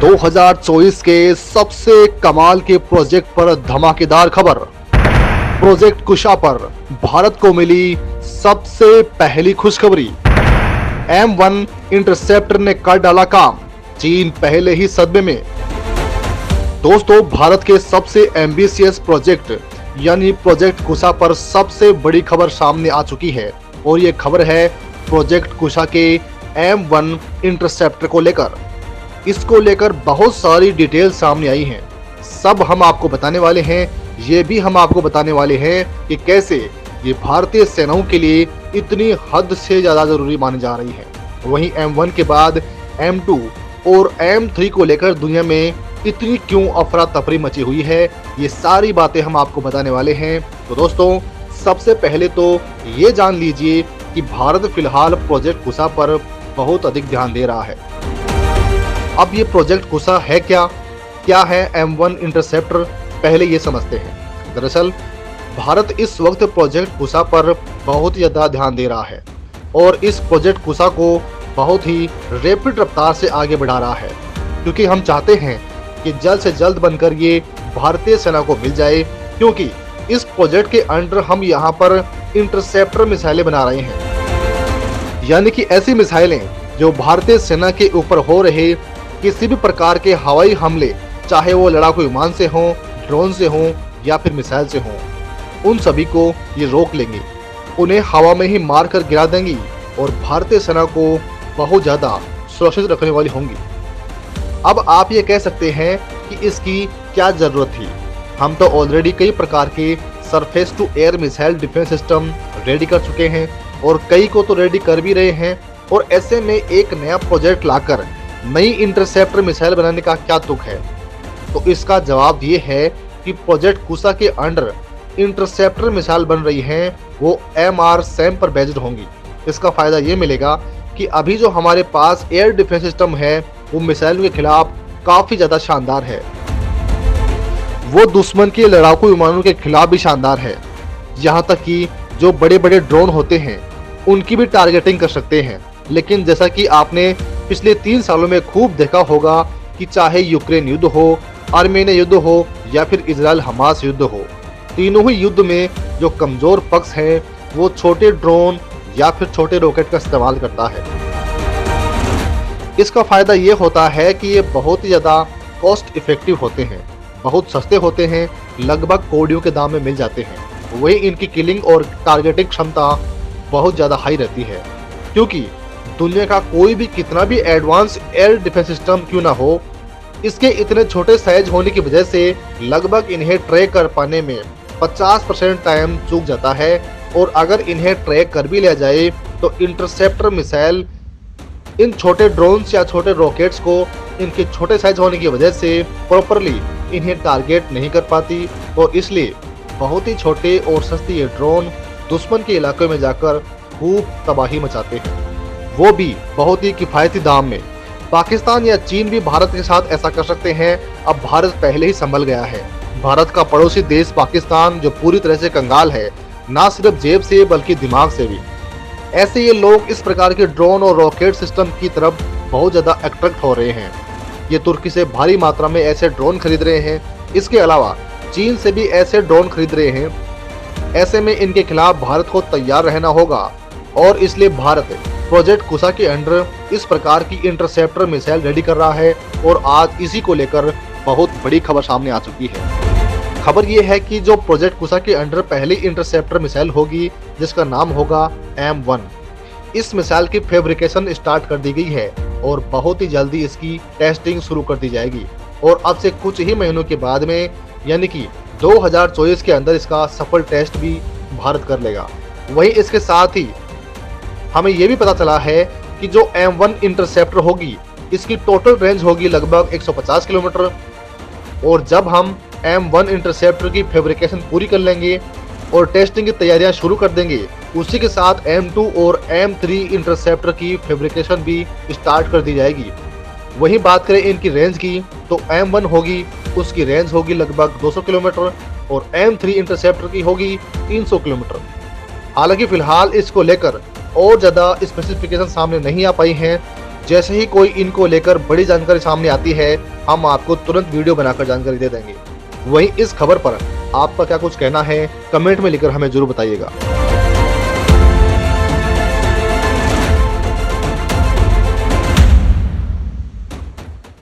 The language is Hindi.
2024 के सबसे कमाल के प्रोजेक्ट पर धमाकेदार खबर। प्रोजेक्ट कुशा पर भारत को मिली सबसे पहली खुशखबरी। M1 इंटरसेप्टर ने कर डाला काम, चीन पहले ही सदमे में। दोस्तों, भारत के सबसे एम्बिशियस प्रोजेक्ट यानी प्रोजेक्ट कुशा पर सबसे बड़ी खबर सामने आ चुकी है और ये खबर है प्रोजेक्ट कुशा के M1 इंटरसेप्टर को लेकर। इसको लेकर बहुत सारी डिटेल सामने आई हैं, सब हम आपको बताने वाले हैं। ये भी हम आपको बताने वाले हैं कि कैसे ये भारतीय सेनाओं के लिए इतनी हद से ज़्यादा ज़रूरी मानी जा रही है। वहीं M1 के बाद M2 और M3 को लेकर दुनिया में इतनी क्यों अफरा तफरी मची हुई है, ये सारी बातें हम आपको बताने वाले हैं। तो दोस्तों, सबसे पहले तो ये जान लीजिए कि भारत फिलहाल प्रोजेक्ट कुशा पर बहुत अधिक ध्यान दे रहा है। अब ये प्रोजेक्ट कुशा है क्या है M1 इंटरसेप्टर, पहले ये समझते हैं। दरअसल भारत इस वक्त प्रोजेक्ट कुशा पर बहुत ज़्यादा ध्यान दे रहा है और इस प्रोजेक्ट कुशा को बहुत ही रैपिड रफ्तार से आगे बढ़ा रहा है, क्योंकि हम चाहते हैं कि जल्द से जल्द बनकर ये भारतीय सेना को मिल जाए, क्योंकि इस प्रोजेक्ट के अंडर हम यहाँ पर इंटरसेप्टर मिसाइलें बना रहे हैं, यानी कि ऐसी मिसाइलें जो भारतीय सेना के ऊपर हो रहे किसी भी प्रकार के हवाई हमले, चाहे वो लड़ाकू विमान से हों, ड्रोन से हों या फिर मिसाइल से हों, उन सभी को ये रोक लेंगे, उन्हें हवा में ही मार कर गिरा देंगी और भारतीय सेना को बहुत ज़्यादा सुरक्षित रखने वाली होंगी। अब आप ये कह सकते हैं कि इसकी क्या ज़रूरत थी, हम तो ऑलरेडी कई प्रकार के surface to air missile defence system ready कर चुके हैं और कई को तो रेडी कर भी रहे हैं, और ऐसे में एक नया प्रोजेक्ट लाकर नई इंटरसेप्टर मिसाइल बनाने का क्या तुक है। तो इसका जवाब ये है कि प्रोजेक्ट कुशा के अंडर इंटरसेप्टर मिसाइल बन रही हैं, वो MR-SAM पर बेस्ड होंगी। इसका फायदा ये मिलेगा कि अभी जो हमारे पास एयर डिफेंस सिस्टम है वो मिसाइलों के खिलाफ काफ़ी ज़्यादा शानदार है, वो दुश्मन के लड़ाकू विमानों के खिलाफ भी शानदार है। यहाँ तक कि जो बड़े बड़े ड्रोन होते हैं उनकी भी टारगेटिंग कर सकते हैं। लेकिन जैसा कि आपने पिछले 3 सालों में खूब देखा होगा कि चाहे यूक्रेन युद्ध हो, आर्मेनिया युद्ध हो या फिर इजराइल हमास युद्ध हो, तीनों ही युद्ध में जो कमजोर पक्ष है वो छोटे ड्रोन या फिर छोटे रॉकेट का इस्तेमाल करता है। इसका फायदा ये होता है कि ये बहुत ही ज़्यादा कॉस्ट इफेक्टिव होते हैं, बहुत सस्ते होते हैं, लगभग कौड़ियों के दाम में मिल जाते हैं। वही इनकी किलिंग और टारगेटिंग क्षमता बहुत ज़्यादा हाई रहती है, क्योंकि दुनिया का कोई भी कितना भी एडवांस एयर डिफेंस सिस्टम क्यों ना हो, इसके इतने छोटे साइज होने की वजह से लगभग इन्हें ट्रैक कर पाने में 50% टाइम चूक जाता है। और अगर इन्हें ट्रैक कर भी लिया जाए तो इंटरसेप्टर मिसाइल इन छोटे ड्रोन्स या छोटे रॉकेट्स को इनके छोटे साइज होने की वजह से प्रॉपरली इन्हें टारगेट नहीं कर पाती, और इसलिए बहुत ही छोटे और सस्ते ये ड्रोन दुश्मन के इलाके में जाकर खूब तबाही मचाते हैं, वो भी बहुत ही किफ़ायती दाम में। पाकिस्तान या चीन भी भारत के साथ ऐसा कर सकते हैं। अब भारत पहले ही संभल गया है। भारत का पड़ोसी देश पाकिस्तान जो पूरी तरह से कंगाल है, ना सिर्फ जेब से बल्कि दिमाग से भी। ऐसे ये लोग इस प्रकार के ड्रोन और रॉकेट सिस्टम की तरफ बहुत ज़्यादा अट्रैक्ट हो रहे हैं। ये तुर्की से भारी मात्रा में ऐसे ड्रोन खरीद रहे हैं, इसके अलावा चीन से भी ऐसे ड्रोन खरीद रहे हैं। ऐसे में इनके खिलाफ भारत को तैयार रहना होगा, और इसलिए भारत प्रोजेक्ट कुशा के अंडर इस प्रकार की इंटरसेप्टर मिसाइल रेडी कर रहा है। और आज इसी को लेकर बहुत बड़ी खबर सामने आ चुकी है। खबर ये है कि जो प्रोजेक्ट कुशा के अंडर पहली इंटरसेप्टर मिसाइल होगी, जिसका नाम होगा M1, इस मिसाइल की फैब्रिकेशन स्टार्ट कर दी गई है और बहुत ही जल्दी इसकी टेस्टिंग शुरू कर दी जाएगी। और अब से कुछ ही महीनों के बाद में, यानी कि 2024 के अंदर इसका सफल टेस्ट भी भारत कर लेगा। वहीं इसके साथ ही हमें यह भी पता चला है कि जो M1 इंटरसेप्टर होगी, इसकी टोटल रेंज होगी लगभग 150 किलोमीटर। और जब हम M1 इंटरसेप्टर की फैब्रिकेशन पूरी कर लेंगे और टेस्टिंग की तैयारियां शुरू कर देंगे, उसी के साथ M2 और M3 इंटरसेप्टर की फैब्रिकेशन भी स्टार्ट कर दी जाएगी। वहीं बात करें इनकी रेंज की, तो M1 होगी, उसकी रेंज होगी लगभग 200 किलोमीटर और M3 इंटरसेप्टर की होगी 300 किलोमीटर। हालांकि फिलहाल इसको लेकर और ज़्यादा स्पेसिफिकेशन सामने नहीं आ पाई हैं, जैसे ही कोई इनको लेकर बड़ी जानकारी सामने आती है, हम आपको तुरंत वीडियो बनाकर जानकारी दे देंगे। वहीं इस खबर पर आपका क्या कुछ कहना है, कमेंट में लिखकर हमें जरूर बताइएगा।